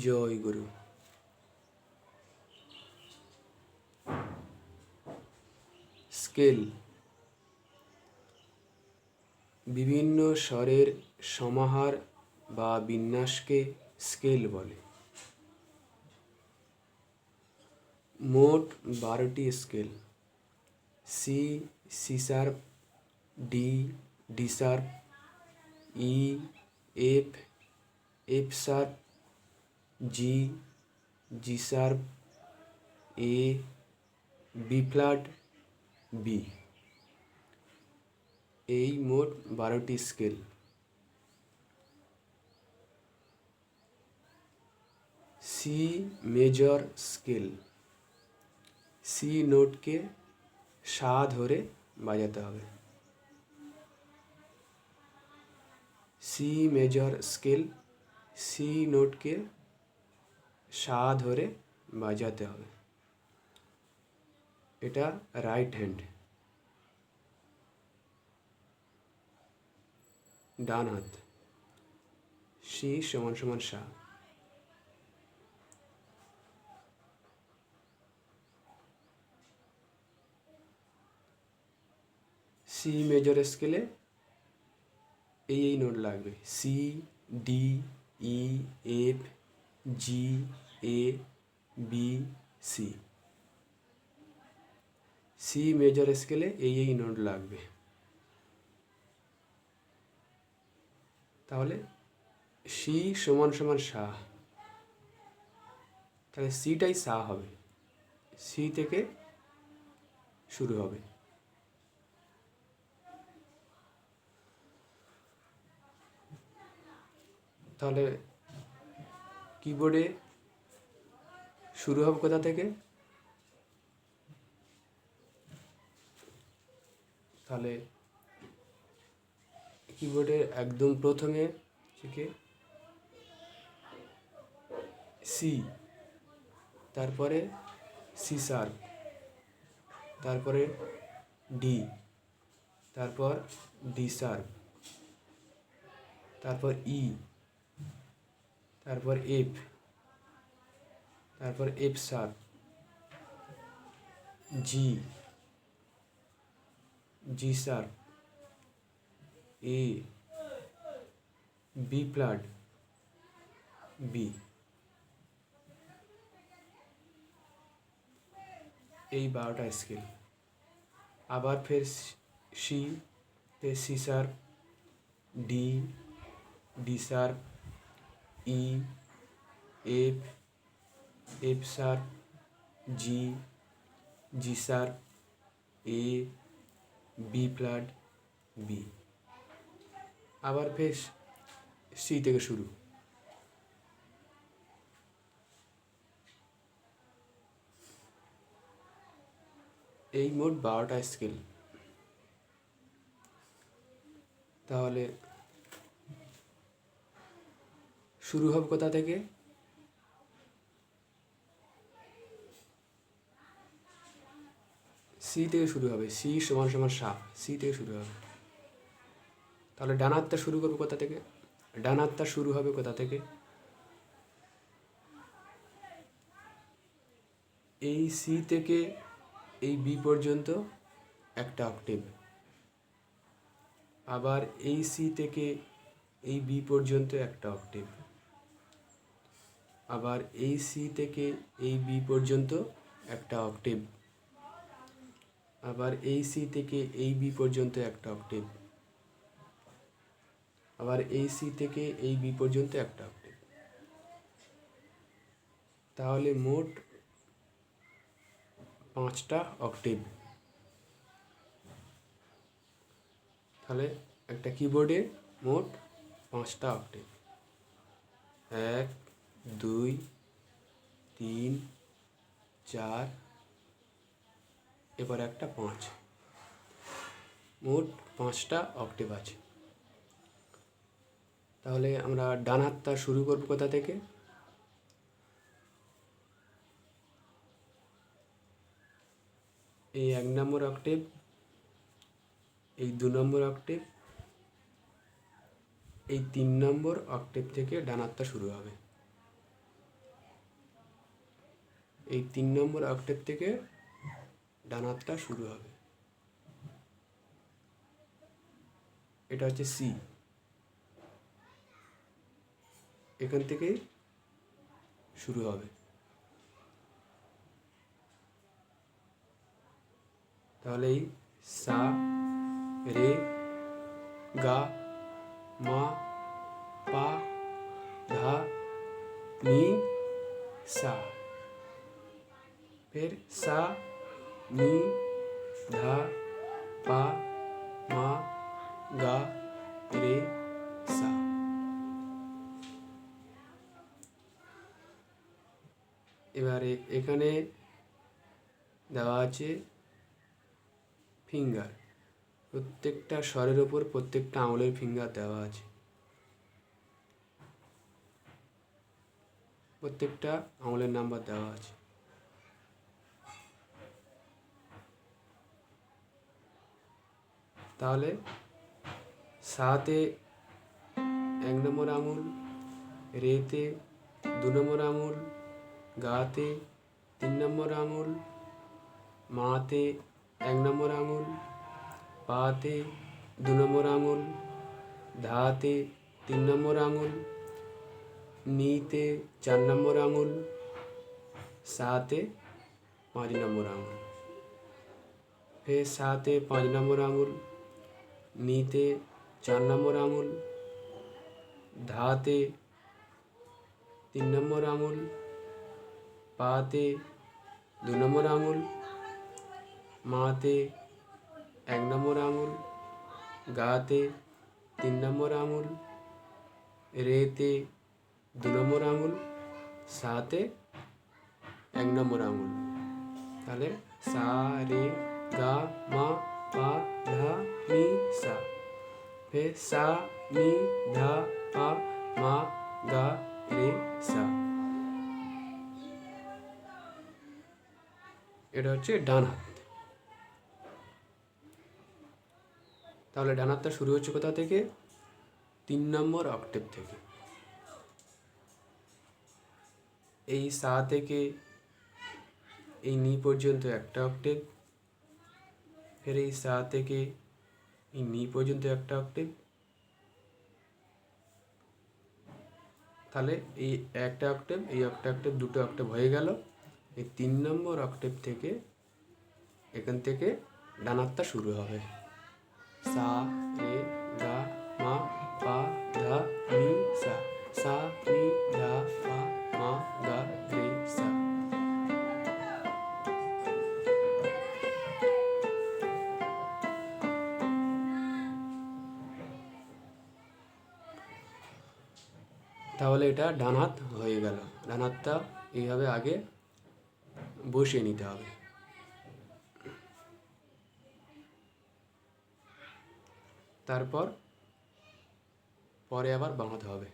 জয় গুরু। Scale বিভিন্ন স্বরের সমাহার বা বিন্যাসকে স্কেল বলে। মোট 12টি scale: C, C sharp, D, D sharp, E, F, F sharp, G, G sharp, A, B flat, B. এই মোট 12টি scale. C major scale. C নোটকে সা ধরে বাজাতে হবে। সি মেজর স্কেল, সি নোটকে সা ধরে বাজাতে হবে। এটা রাইট হ্যান্ড, ডান হাত। সি সমান সমান সা। সি মেজর স্কেলে এই নোট লাগবে: সি, ডি, ই, এফ, জি, এ, বি, সি। সি মেজর স্কেলে এই নোট লাগবে। তাহলে সি সমান সমান সা, তাহলে সিটাই সা হবে। সি থেকে শুরু হবে। তাহলে কিবোর্ডে শুরু হবে কোথা থেকে? তাহলে কিবোর্ডে একদম প্রথমে থেকে সি, তারপরে সি শার্প, তারপরে ডি, তারপর ডি শার্প, তারপর ই, তারপর এফ, তারপর F sharp, G, G sharp, A, B flat, B. এই 12টা স্কেল। আবার ফের সি তে C sharp, D, D sharp, E, F, F sharp, G, G sharp, A, B flat, B. আবার ফের সি থেকে শুরু। এই মোট 12টা স্কেল। তাহলে শুরু হবে কোথা থেকে? সি থেকে শুরু হবে। সি সমান সমান সা, সি থেকে শুরু হবে। তাহলে ডান হাতটা শুরু করবে কোথা থেকে? ডান হাতটা শুরু হবে কোথা থেকে? এই সি থেকে এই বি পর্যন্ত একটা অক্টেভ। আবার এই সি থেকে এই বি পর্যন্ত একটা অক্টেভ। আবার এই সি থেকে এই বি পর্যন্ত একটা অক্টেভ। আবার এই সি থেকে এই বি পর্যন্ত একটা অক্টেভ। আবার এই সি থেকে এই বি পর্যন্ত একটা অক্টেভ। তাহলে মোট 5টা অক্টেভ। তাহলে একটা কিবোর্ডে মোট 5টা অক্টেভ: 1, 2, 3, 4, এবার একটা 5। মোট 5টা অক্টেভ আছে। তাহলে আমরা ডান হাতটা শুরু করব কোথা থেকে? এই 1 নম্বর অক্টেভ, এই 2 নম্বর অক্টেভ, এই 3 নম্বর অক্টেভ থেকে ডান হাতটা শুরু হবে। এই 3 নম্বর অক্টেভ থেকে ডান হাতটা শুরু হবে। এটা হচ্ছে সি, এখান থেকেই শুরু হবে। তাহলে এই সা রে গা মা পা ধা নি सा, फिर सा नी धा पा मा गा रे सा। এবারে এখানে দেওয়া আছে ফিঙ্গার, প্রত্যেকটা স্বরের ওপর প্রত্যেকটা আঙুলের ফিঙ্গার দেওয়া আছে, প্রত্যেকটা আঙুলের নাম্বার দেওয়া আছে। তাহলে সাতে 1 নম্বর আঙুল, রেতে 2 নম্বর আঙুল, গাতে 3 নম্বর আঙুল, মাতে 1 নম্বর আঙুল, পাতে 2 নম্বর আঙুল, ধাতে 3 নম্বর আঙুল, नीते 4 নম্বর আঙুল, साते 5 নম্বর আঙুল, फिर साते 5 নম্বর আঙুল, नीते 4 নম্বর আঙুল, धाते 3 নম্বর আঙুল, पाते 2 নম্বর আঙুল, माते 1 নম্বর আঙুল, गाते 3 নম্বর আঙুল, रेते 2 নম্বর আঙুল, সাতে 1 নম্বর আঙুল। তাহলে সা রে গা মা পা ধা নি সা, ফির সা নি ধা পা মা গা রে সা। এটা হচ্ছে ডান হাত। তাহলে ডান হাতটা শুরু হচ্ছে কোথা থেকে? 3 নম্বর অক্টেভ থেকে। এই সা থেকে এই নি পর্যন্ত একটা অক্টেভ, ফের এই সা থেকে এই নি পর্যন্ত একটা অক্টেভ। তাহলে এই একটা অক্টেভ, এই একটা অক্টেভ, দুটো অক্টেভ হয়ে গেল। এই 3 নম্বর অক্টেভ থেকে এখান থেকে ডান হাতটা শুরু হবে। সা রে গা মা পা ধা নি সা, সা নি ধা পা মা গা রে সা। তাহলে এটা ডান হাত হয়ে গেল। ডান হাতটা এইভাবে আগে বসিয়ে নিতে হবে, তারপর পরে আবার বাঁধতে হবে।